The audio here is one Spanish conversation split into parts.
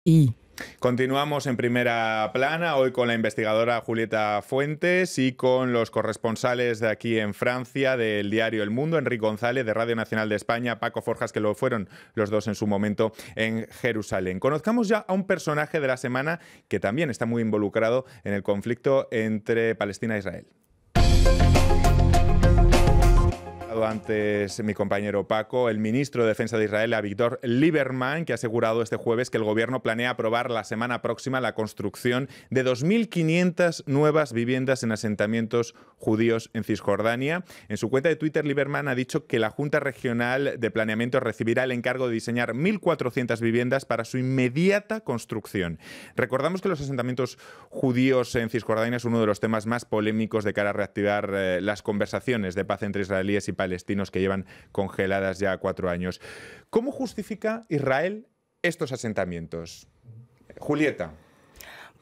RFI. Continuamos en Primera Plana, hoy con la investigadora Julieta Fuentes y con los corresponsales de aquí en Francia, del diario El Mundo, Enrique González, de Radio Nacional de España, Paco Forjas, que lo fueron los dos en su momento en Jerusalén. Conozcamos ya a un personaje de la semana que también está muy involucrado en el conflicto entre Palestina e Israel. Antes mi compañero Paco, el ministro de Defensa de Israel, Avigdor Lieberman, que ha asegurado este jueves que el gobierno planea aprobar la semana próxima la construcción de 2.500 nuevas viviendas en asentamientos judíos en Cisjordania. En su cuenta de Twitter, Lieberman ha dicho que la Junta Regional de Planeamiento recibirá el encargo de diseñar 1.400 viviendas para su inmediata construcción. Recordamos que los asentamientos judíos en Cisjordania es uno de los temas más polémicos de cara a reactivar las conversaciones de paz entre israelíes y palestinos que llevan congeladas ya 4 años. ¿Cómo justifica Israel estos asentamientos? Julieta.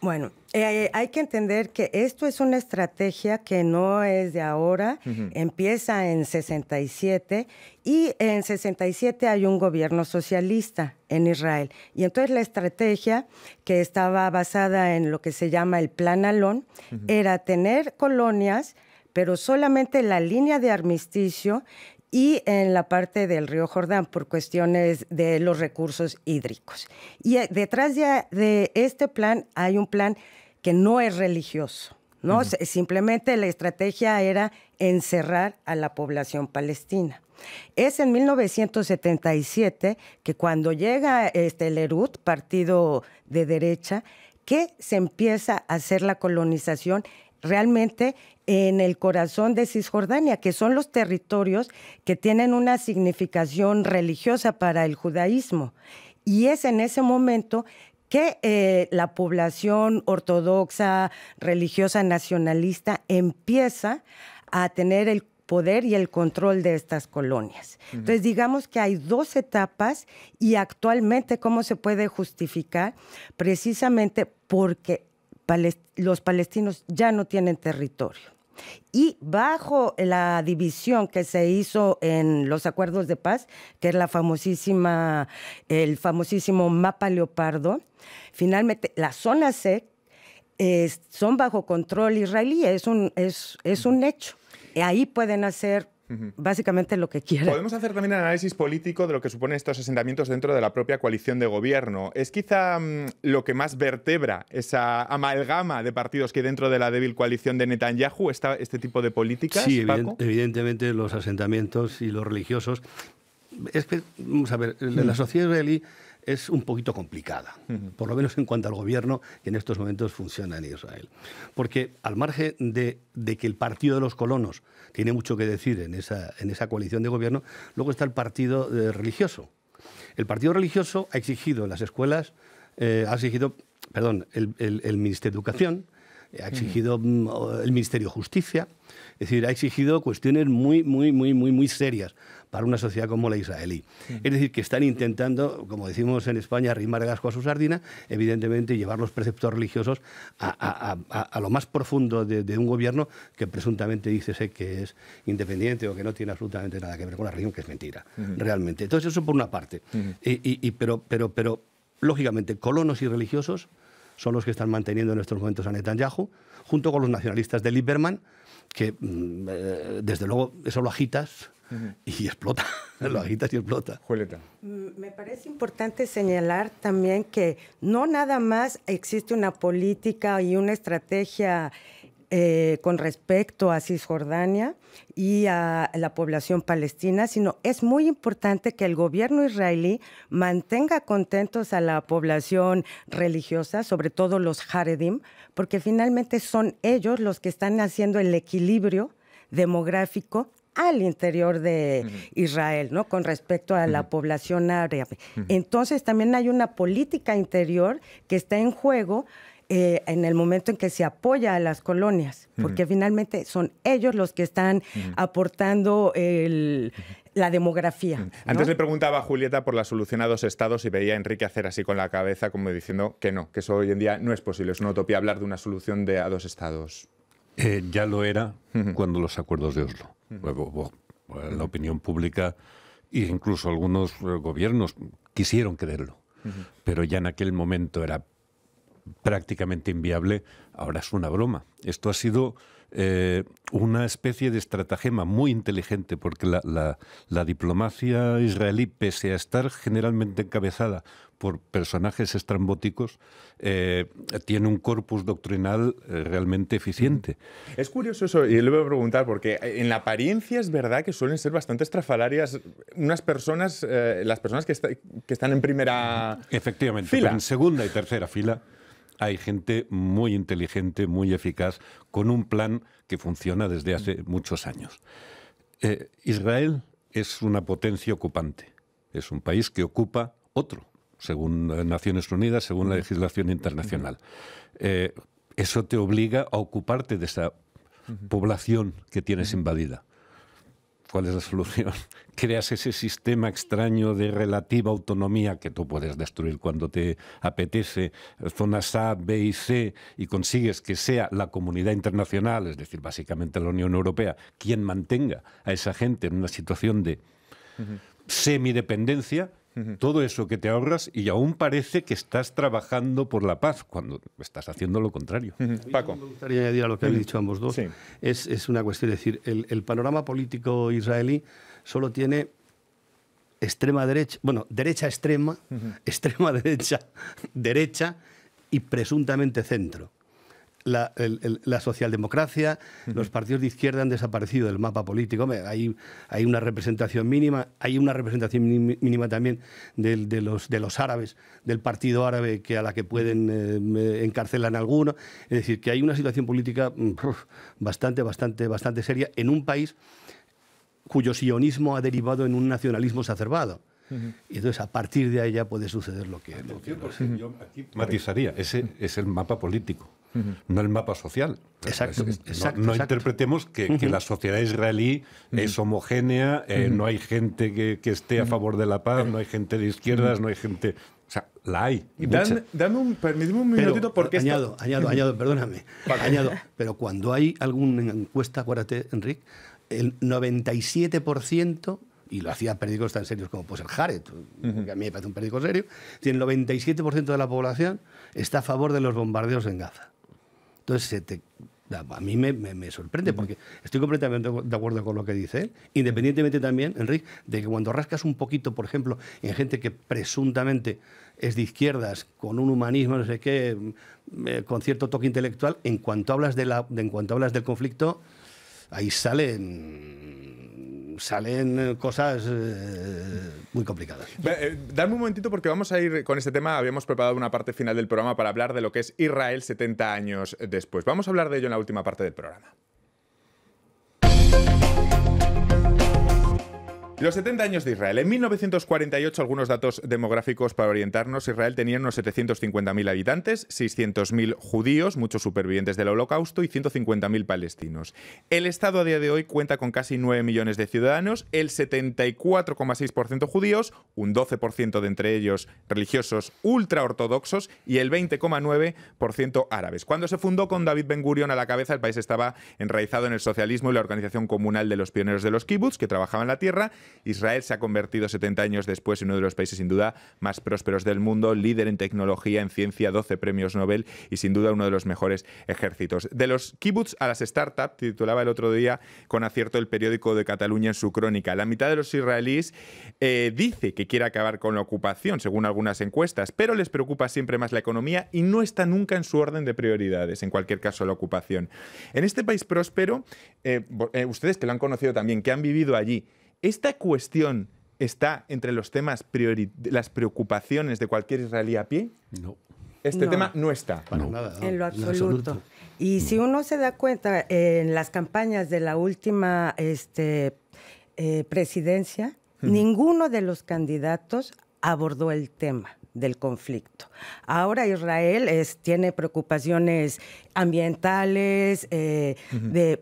Bueno, hay que entender que esto es una estrategia que no es de ahora, empieza en 67 y en 67 hay un gobierno socialista en Israel. Y entonces la estrategia, que estaba basada en lo que se llama el Plan Alon, era tener colonias, pero solamente en la línea de armisticio y en la parte del río Jordán por cuestiones de los recursos hídricos. Y detrás de este plan hay un plan que no es religioso, ¿no? Simplemente la estrategia era encerrar a la población palestina. Es en 1977 que cuando llega el Herut, partido de derecha, que se empieza a hacer la colonización realmente en el corazón de Cisjordania, que son los territorios que tienen una significación religiosa para el judaísmo. Y es en ese momento que la población ortodoxa, religiosa, nacionalista, empieza a tener el poder y el control de estas colonias. Entonces, digamos que hay 2 etapas y actualmente, ¿cómo se puede justificar? Precisamente porque los palestinos ya no tienen territorio. Y bajo la división que se hizo en los acuerdos de paz, que es el famosísimo mapa Leopardo, finalmente la zona C son bajo control israelí, es un hecho. Ahí pueden hacer básicamente lo que quieran. Podemos hacer también un análisis político de lo que suponen estos asentamientos dentro de la propia coalición de gobierno. ¿Es quizá lo que más vertebra esa amalgama de partidos que hay dentro de la débil coalición de Netanyahu, este tipo de políticas, Sí, Paco? evidentemente los asentamientos y los religiosos. Es que, vamos a ver, la sociedad israelí es un poquito complicada, por lo menos en cuanto al gobierno que en estos momentos funciona en Israel. Porque al margen de que el partido de los colonos tiene mucho que decir en esa coalición de gobierno, luego está el partido religioso. El partido religioso ha exigido en las escuelas, el Ministerio de Educación, ha exigido el Ministerio de Justicia, es decir, ha exigido cuestiones muy serias para una sociedad como la israelí. Es decir, que están intentando, como decimos en España, arrimar el asco a su sardina, evidentemente llevar los preceptos religiosos a lo más profundo de un gobierno que presuntamente dice que es independiente o que no tiene absolutamente nada que ver con la religión, que es mentira, realmente. Entonces, eso por una parte. Pero, lógicamente, colonos y religiosos son los que están manteniendo en estos momentos a Netanyahu, junto con los nacionalistas de Lieberman, que desde luego eso lo agitas y explota, lo agitas y explota. Julieta. Me parece importante señalar también que no nada más existe una política y una estrategia con respecto a Cisjordania y a la población palestina, sino es muy importante que el gobierno israelí mantenga contentos a la población religiosa, sobre todo los Haredim, porque finalmente son ellos los que están haciendo el equilibrio demográfico al interior de Israel, ¿no? Con respecto a la población árabe. Entonces también hay una política interior que está en juego en el momento en que se apoya a las colonias, porque finalmente son ellos los que están aportando la demografía, ¿no? Antes le preguntaba a Julieta por la solución a 2 estados y veía a Enrique hacer así con la cabeza como diciendo que no, que eso hoy en día no es posible, es una utopía hablar de una solución a 2 estados. Ya lo era cuando los acuerdos de Oslo. Luego, la opinión pública e incluso algunos gobiernos quisieron creerlo. pero ya en aquel momento era prácticamente inviable, ahora es una broma. Esto ha sido una especie de estratagema muy inteligente, porque la diplomacia israelí, pese a estar generalmente encabezada por personajes estrambóticos, tiene un corpus doctrinal realmente eficiente. Es curioso eso, y le voy a preguntar, porque en la apariencia es verdad que suelen ser bastante estrafalarias unas personas, las personas que están en primera Efectivamente, fila. pero en segunda y tercera fila hay gente muy inteligente, muy eficaz, con un plan que funciona desde hace muchos años. Israel es una potencia ocupante. Es un país que ocupa otro, según Naciones Unidas, según la legislación internacional. Eso te obliga a ocuparte de esa población que tienes invadida. ¿Cuál es la solución? Creas ese sistema extraño de relativa autonomía que tú puedes destruir cuando te apetece, zonas A, B y C, y consigues que sea la comunidad internacional, es decir, básicamente la Unión Europea, quien mantenga a esa gente en una situación de semidependencia. Todo eso que te ahorras, y aún parece que estás trabajando por la paz, cuando estás haciendo lo contrario. Paco. Me gustaría añadir a lo que habéis dicho ambos dos. Sí. Es una cuestión, es decir, el panorama político israelí solo tiene extrema derecha, bueno, derecha extrema, extrema derecha, derecha y presuntamente centro. La socialdemocracia, los partidos de izquierda han desaparecido del mapa político. Hay una representación mínima, hay una representación mínima también de los árabes, del partido árabe, a la que pueden encarcelan a alguno. Es decir, que hay una situación política bastante seria en un país cuyo sionismo ha derivado en un nacionalismo exacerbado. Y entonces, a partir de ahí ya puede suceder lo que Yo aquí matizaría, ese es el mapa político, no el mapa social. Exacto. No interpretemos que la sociedad israelí es homogénea, no hay gente que esté a favor de la paz, no hay gente de izquierdas, no hay gente... O sea, la hay. Permíteme un minutito, porque añado, perdóname. Añado, pero cuando hay alguna encuesta, acuérdate, Enrique, el 97%, y lo hacía periódicos tan serios como pues el Haaretz, que a mí me parece un periódico serio, el 97% de la población está a favor de los bombardeos en Gaza. Entonces, a mí me sorprende, porque estoy completamente de acuerdo con lo que dice él, independientemente también, Enrique, de que cuando rascas un poquito, por ejemplo, en gente que presuntamente es de izquierdas, con un humanismo, no sé qué, con cierto toque intelectual, en cuanto hablas del conflicto, ahí salen cosas muy complicadas. Dame un momentito, porque vamos a ir con este tema. Habíamos preparado una parte final del programa para hablar de lo que es Israel 70 años después. Vamos a hablar de ello en la última parte del programa. Los 70 años de Israel. En 1948, algunos datos demográficos para orientarnos. Israel tenía unos 750.000 habitantes, 600.000 judíos, muchos supervivientes del Holocausto, y 150.000 palestinos. El Estado a día de hoy cuenta con casi 9 millones de ciudadanos, el 74,6% judíos, un 12% de entre ellos religiosos ultraortodoxos y el 20,9% árabes. Cuando se fundó con David Ben Gurion a la cabeza, el país estaba enraizado en el socialismo y la organización comunal de los pioneros de los kibbutz, que trabajaban la tierra. Israel se ha convertido 70 años después en uno de los países sin duda más prósperos del mundo, líder en tecnología, en ciencia, 12 premios Nobel y sin duda uno de los mejores ejércitos. De los kibbutz a las startups, titulaba el otro día con acierto el periódico de Cataluña en su crónica. La mitad de los israelíes dice que quiere acabar con la ocupación, según algunas encuestas, pero les preocupa siempre más la economía y no está nunca en su orden de prioridades, en cualquier caso la ocupación. En este país próspero, ustedes que lo han conocido también, que han vivido allí, ¿esta cuestión está entre los temas, las preocupaciones de cualquier israelí a pie? No. Este tema no está. Para nada, en lo absoluto. Y si uno se da cuenta, en las campañas de la última presidencia, ninguno de los candidatos abordó el tema del conflicto. Ahora Israel tiene preocupaciones ambientales,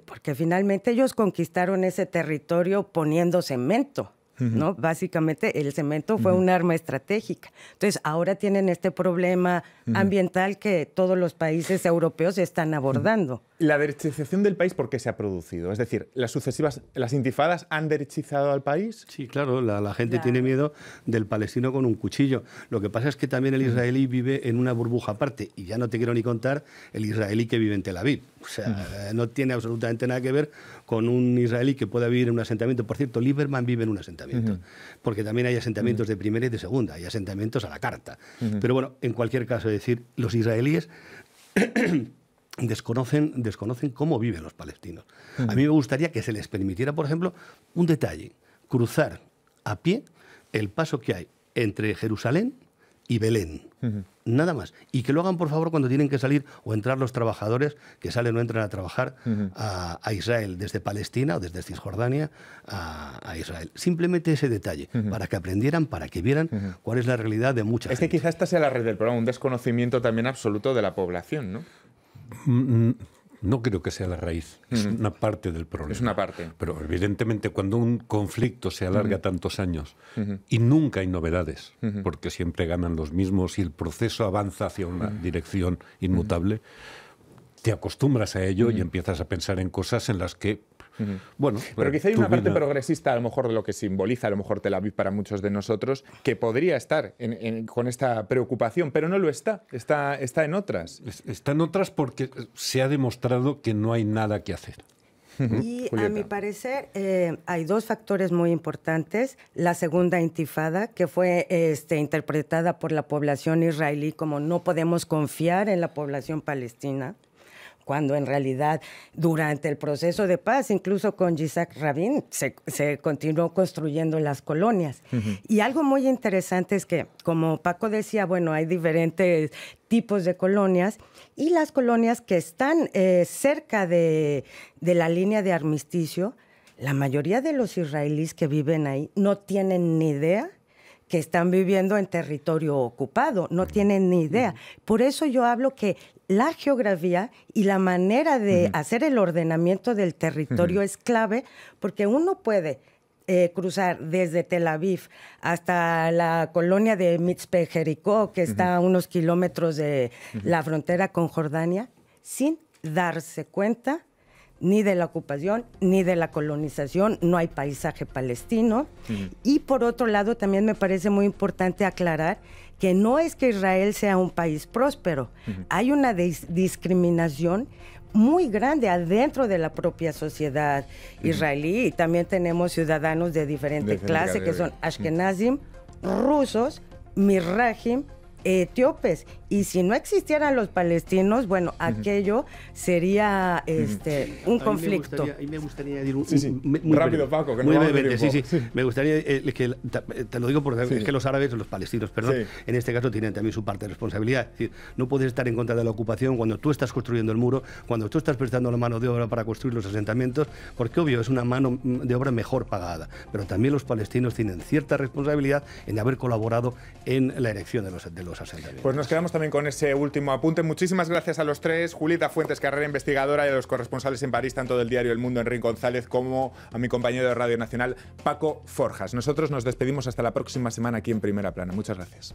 porque finalmente ellos conquistaron ese territorio poniendo cemento. ¿no? Básicamente el cemento fue un arma estratégica. Entonces ahora tienen este problema ambiental que todos los países europeos están abordando. ¿La derechización del país por qué se ha producido? Es decir, las intifadas han derechizado al país. Sí, claro, la gente tiene miedo del palestino con un cuchillo. Lo que pasa es que también el israelí vive en una burbuja aparte, y ya no te quiero ni contar el israelí que vive en Tel Aviv. O sea, no tiene absolutamente nada que ver con un israelí que pueda vivir en un asentamiento. Por cierto, Lieberman vive en un asentamiento, porque también hay asentamientos de primera y de segunda, hay asentamientos a la carta. Pero bueno, en cualquier caso, es decir, los israelíes desconocen cómo viven los palestinos. A mí me gustaría que se les permitiera, por ejemplo, un detalle: cruzar a pie el paso que hay entre Jerusalén y Belén. Nada más. Y que lo hagan, por favor, cuando tienen que salir o entrar los trabajadores que salen o entran a trabajar a Israel, desde Palestina o desde Cisjordania a Israel. Simplemente ese detalle, para que aprendieran, para que vieran cuál es la realidad de mucha gente. Es que quizás esta sea la red del problema, un desconocimiento también absoluto de la población, ¿no? No creo que sea la raíz, es una parte del problema. Es una parte. Pero evidentemente cuando un conflicto se alarga tantos años y nunca hay novedades, porque siempre ganan los mismos y el proceso avanza hacia una dirección inmutable, te acostumbras a ello y empiezas a pensar en cosas en las que, bueno... Pero quizá hay una parte progresista, a lo mejor, de lo que simboliza, a lo mejor, Tel Aviv para muchos de nosotros, que podría estar con esta preocupación, pero no lo está. Está en otras. Está en otras porque se ha demostrado que no hay nada que hacer. Y a mi parecer hay dos factores muy importantes. La segunda intifada, que fue interpretada por la población israelí como no podemos confiar en la población palestina, cuando en realidad durante el proceso de paz, incluso con Yitzhak Rabin, se continuó construyendo las colonias. Y algo muy interesante es que, como Paco decía, bueno, hay diferentes tipos de colonias, y las colonias que están cerca de la línea de armisticio, la mayoría de los israelíes que viven ahí no tienen ni idea que están viviendo en territorio ocupado, no tienen ni idea. Por eso yo hablo que la geografía y la manera de hacer el ordenamiento del territorio es clave, porque uno puede cruzar desde Tel Aviv hasta la colonia de Mitzpe Jericó, que está a unos kilómetros de la frontera con Jordania, sin darse cuenta ni de la ocupación, ni de la colonización. No hay paisaje palestino. Y por otro lado, también me parece muy importante aclarar que no es que Israel sea un país próspero. Hay una discriminación muy grande adentro de la propia sociedad israelí. Y también tenemos ciudadanos de diferente clase, que son ashkenazim, rusos, mizrahim, etíopes. Y si no existieran los palestinos, bueno, aquello sería un conflicto. A mí me gustaría decir muy rápido, Paco, que no vamos a ver sí. Me gustaría que te lo digo porque es que los árabes, los palestinos, perdón, en este caso tienen también su parte de responsabilidad. Es decir, no puedes estar en contra de la ocupación cuando tú estás construyendo el muro, cuando tú estás prestando la mano de obra para construir los asentamientos, porque obvio es una mano de obra mejor pagada, pero también los palestinos tienen cierta responsabilidad en haber colaborado en la erección de los asentamientos. Pues nos quedamos también con ese último apunte. Muchísimas gracias a los tres: Julieta Fuentes, carrera investigadora, y a los corresponsales en París, tanto del diario El Mundo, Enrique González, como a mi compañero de Radio Nacional, Paco Forjas. Nosotros nos despedimos hasta la próxima semana aquí en Primera Plana. Muchas gracias.